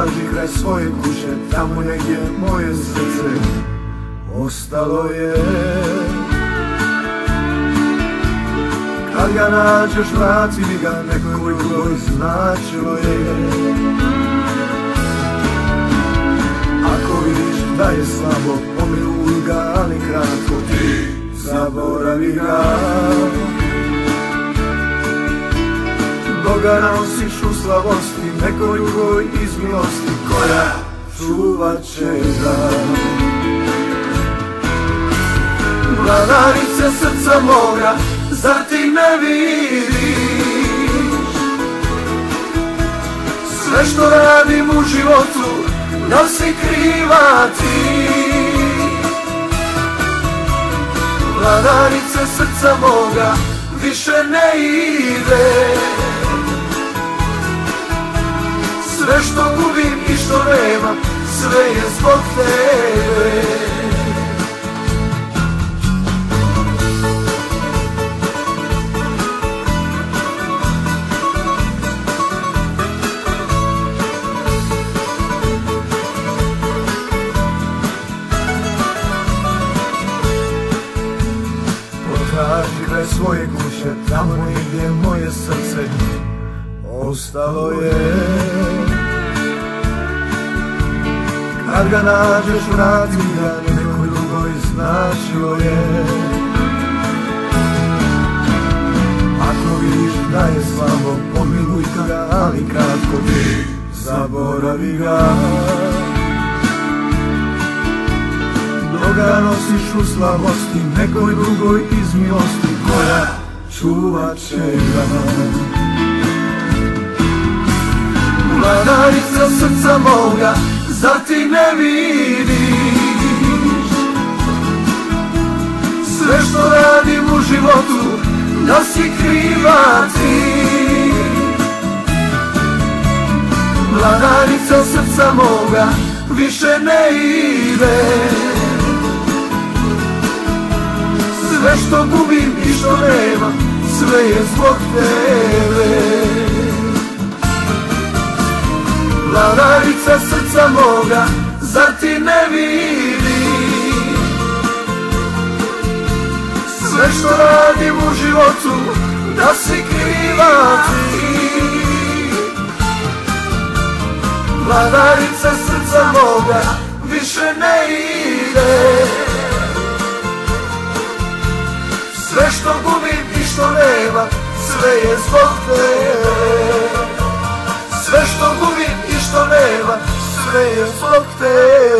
traži kraj svoje kuće, tamo negdje moje srce ostalo je. Kad ga nađeš, vrati mi ga nekoj drugoj, značilo je. Ako vidiš da je slabo, pomiluj ga, ali kratko ti zaboravi ga. Boga nosiš u slabosti, nekoj drugoj iz milosti, koja čuvat će ga. Vladarice srca moga, zar ti ne vidiš? Sve što radim u životu, da si kriva ti. Vladarice srca moga, više ne ide. Sve što gubim i što nemam, sve je zbog tebe. Potraži kraj svoje kuće, tamo negdje moje srce ostalo je. Kad ga nađeš, vrati ga nekoj drugoj, značilo je. Ako vidiš da je slabo, pomiluj ga, ali kratko ti zaboravi ga. Dok ga nosiš u slabosti, nekoj drugoj iz milosti, koja čuvat će ga. Vladarica srca moga, zar ti ne vidiš? Sve što radim u životu, da si kriva ti. Vladarica srca moga, više ne ide. Sve što gubim i što nemam, sve je zbog tebe. Vladarica srca moga, zar ti ne vidiš? Sve što radim u životu, da si kriva ti. Vladarica srca moga, više ne ide. Sve što gubim i što nemam, sve je zbog tebe. Sve što gubim i što nema, sve je zbog tebe.